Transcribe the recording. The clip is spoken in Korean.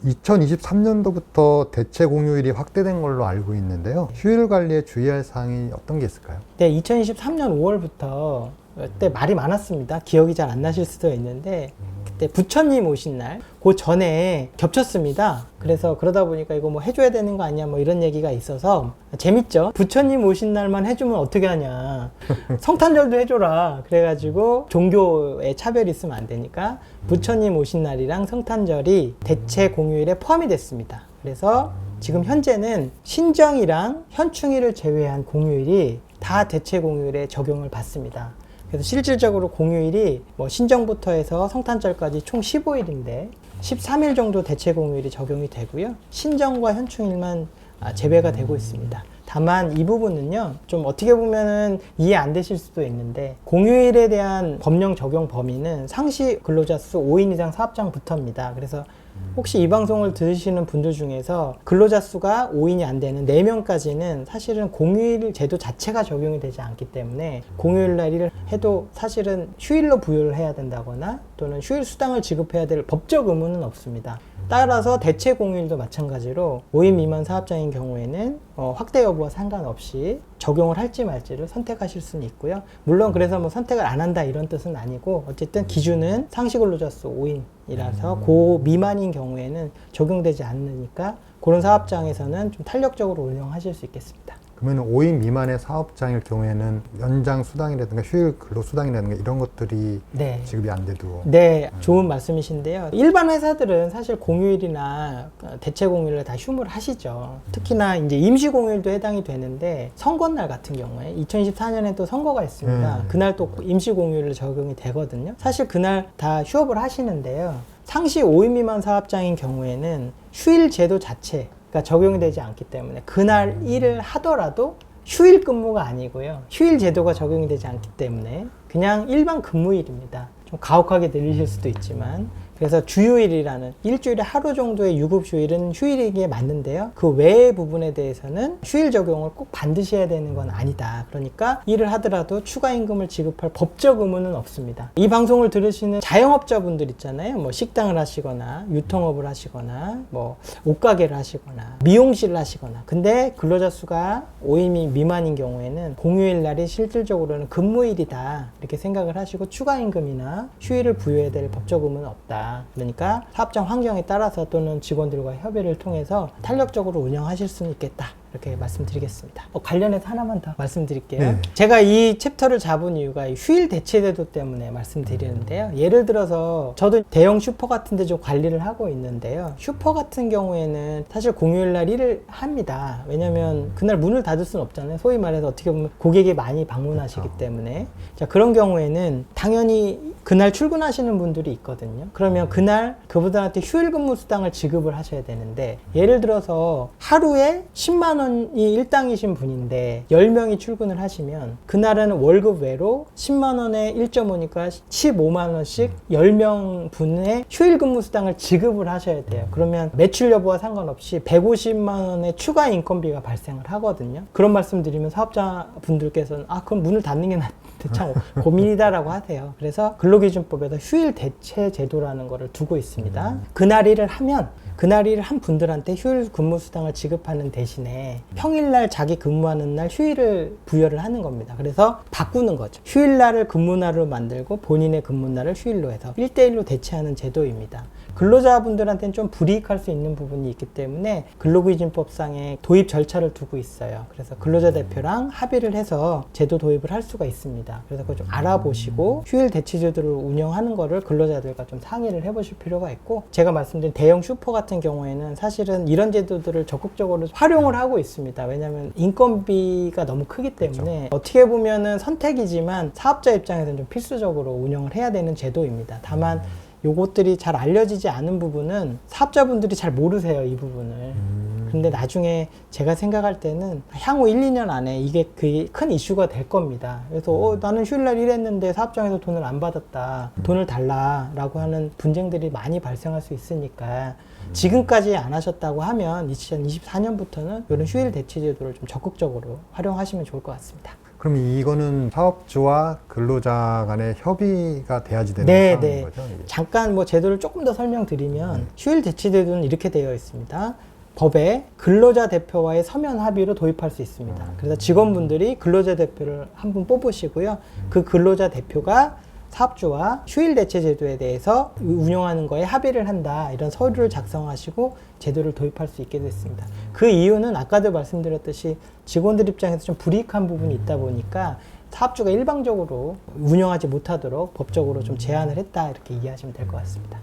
2023년도부터 대체 공휴일이 확대된 걸로 알고 있는데요. 휴일 관리에 주의할 사항이 어떤 게 있을까요? 네, 2023년 5월부터 그때 말이 많았습니다. 기억이 잘 안 나실 수도 있는데 그때 부처님 오신 날, 그 전에 겹쳤습니다. 그래서 그러다 보니까 이거 뭐 해줘야 되는 거 아니야 뭐 이런 얘기가 있어서 재밌죠. 부처님 오신 날만 해주면 어떻게 하냐. 성탄절도 해줘라. 그래가지고 종교에 차별이 있으면 안 되니까 부처님 오신 날이랑 성탄절이 대체 공휴일에 포함이 됐습니다. 그래서 지금 현재는 신정이랑 현충일을 제외한 공휴일이 다 대체 공휴일에 적용을 받습니다. 그래서 실질적으로 공휴일이 뭐 신정부터 해서 성탄절까지 총 15일인데 13일 정도 대체 공휴일이 적용이 되고요. 신정과 현충일만 제외가 되고 있습니다. 다만 이 부분은요, 좀 어떻게 보면은 이해 안 되실 수도 있는데, 공휴일에 대한 법령 적용 범위는 상시 근로자 수 5인 이상 사업장부터입니다. 그래서 혹시 이 방송을 들으시는 분들 중에서 근로자 수가 5인이 안 되는 4명까지는 사실은 공휴일 제도 자체가 적용이 되지 않기 때문에 공휴일 날을 해도 사실은 휴일로 부여를 해야 된다거나 또는 휴일 수당을 지급해야 될 법적 의무는 없습니다. 따라서 대체 공휴일도 마찬가지로 5인 미만 사업장인 경우에는 확대 여부와 상관없이 적용을 할지 말지를 선택하실 수는 있고요. 물론 그래서 뭐 선택을 안 한다 이런 뜻은 아니고 어쨌든 기준은 상시 근로자 수 5인이라서 그 미만인 경우에는 적용되지 않으니까 그런 사업장에서는 좀 탄력적으로 운영하실 수 있겠습니다. 그러면 5인 미만의 사업장일 경우에는 연장 수당이라든가 휴일 근로 수당이라든가 이런 것들이 네. 지급이 안 돼도. 네, 좋은 말씀이신데요. 일반 회사들은 사실 공휴일이나 대체 공휴일을 다 휴무를 하시죠. 특히나 이제 임시 공휴일도 해당이 되는데 선거날 같은 경우에 2024년에 또 선거가 있습니다. 그날 또 임시 공휴일로 적용이 되거든요. 사실 그날 다 휴업을 하시는데요. 상시 5인 미만 사업장인 경우에는 휴일 제도 자체 가 적용이 되지 않기 때문에 그날 일을 하더라도 휴일 근무가 아니고요. 휴일 제도가 적용이 되지 않기 때문에 그냥 일반 근무일입니다. 좀 가혹하게 들리실 수도 있지만 그래서 주휴일이라는 일주일에 하루 정도의 유급휴일은 휴일이기에 맞는데요. 그 외의 부분에 대해서는 휴일 적용을 꼭 반드시 해야 되는 건 아니다. 그러니까 일을 하더라도 추가 임금을 지급할 법적 의무는 없습니다. 이 방송을 들으시는 자영업자분들 있잖아요. 뭐 식당을 하시거나 유통업을 하시거나 뭐 옷가게를 하시거나 미용실을 하시거나 근데 근로자 수가 5인 미만인 경우에는 공휴일 날이 실질적으로는 근무일이다. 이렇게 생각을 하시고 추가 임금이나 휴일을 부여해야 될 법적 의무는 없다. 그러니까 사업장 환경에 따라서 또는 직원들과 협의를 통해서 탄력적으로 운영하실 수는 있겠다. 이렇게 말씀드리겠습니다. 관련해서 하나만 더 말씀드릴게요. 네. 제가 이 챕터를 잡은 이유가 휴일 대체 제도 때문에 말씀드리는데요. 예를 들어서 저도 대형 슈퍼 같은 데 좀 관리를 하고 있는데요. 슈퍼 같은 경우에는 사실 공휴일 날 일을 합니다. 왜냐면 그날 문을 닫을 수는 없잖아요. 소위 말해서 어떻게 보면 고객이 많이 방문하시기 때문에. 자, 그런 경우에는 당연히 그날 출근하시는 분들이 있거든요. 그러면 그날 그분들한테 휴일 근무 수당을 지급을 하셔야 되는데 예를 들어서 하루에 10만 원이 일당이신 분인데 10명이 출근을 하시면 그날은 월급 외로 10만 원에 1.5니까 15만 원씩 10명 분의 휴일 근무 수당을 지급을 하셔야 돼요. 그러면 매출 여부와 상관없이 150만 원의 추가 인건비가 발생을 하거든요. 그런 말씀 드리면 사업자분들께서는 그럼 문을 닫는 게 낫는데 참 고민이다라고 하세요. 그래서 근로기준법에서 휴일 대체 제도라는 거를 두고 있습니다. 그날 일을 하면 그날 일을 한 분들한테 휴일 근무 수당을 지급하는 대신에 평일날 자기 근무하는 날 휴일을 부여를 하는 겁니다. 그래서 바꾸는 거죠. 휴일날을 근무날로 만들고 본인의 근무날을 휴일로 해서 1대1로 대체하는 제도입니다. 근로자분들한테는 좀 불이익할 수 있는 부분이 있기 때문에 근로기준법상의 도입 절차를 두고 있어요. 그래서 근로자 대표랑 합의를 해서 제도 도입을 할 수가 있습니다. 그래서 그걸 좀 알아보시고 휴일 대체 제도를 운영하는 거를 근로자들과 좀 상의를 해보실 필요가 있고 제가 말씀드린 대형 슈퍼 같은 경우에는 사실은 이런 제도들을 적극적으로 활용을 하고 있습니다. 왜냐하면 인건비가 너무 크기 때문에 그렇죠. 어떻게 보면은 선택이지만 사업자 입장에서는 좀 필수적으로 운영을 해야 되는 제도입니다. 다만 요것들이 잘 알려지지 않은 부분은 사업자분들이 잘 모르세요, 이 부분을. 근데 나중에 제가 생각할 때는 향후 1, 2년 안에 이게 큰 이슈가 될 겁니다. 그래서 나는 휴일날 일했는데 사업장에서 돈을 안 받았다. 돈을 달라라고 하는 분쟁들이 많이 발생할 수 있으니까 지금까지 안 하셨다고 하면 2024년부터는 이런 휴일 대체 제도를 좀 적극적으로 활용하시면 좋을 것 같습니다. 그럼 이거는 사업주와 근로자 간의 협의가 돼야지 되는 네, 상황인 네. 거죠? 이게? 잠깐 뭐 제도를 조금 더 설명드리면 휴일 대체 제도는 이렇게 되어 있습니다. 법에 근로자 대표와의 서면 합의로 도입할 수 있습니다. 그래서 직원분들이 근로자 대표를 한 분 뽑으시고요. 그 근로자 대표가 사업주와 휴일 대체 제도에 대해서 운영하는 거에 합의를 한다. 이런 서류를 작성하시고 제도를 도입할 수 있게 됐습니다. 그 이유는 아까도 말씀드렸듯이 직원들 입장에서 좀 불이익한 부분이 있다 보니까 사업주가 일방적으로 운영하지 못하도록 법적으로 좀 제한을 했다. 이렇게 이해하시면 될 것 같습니다.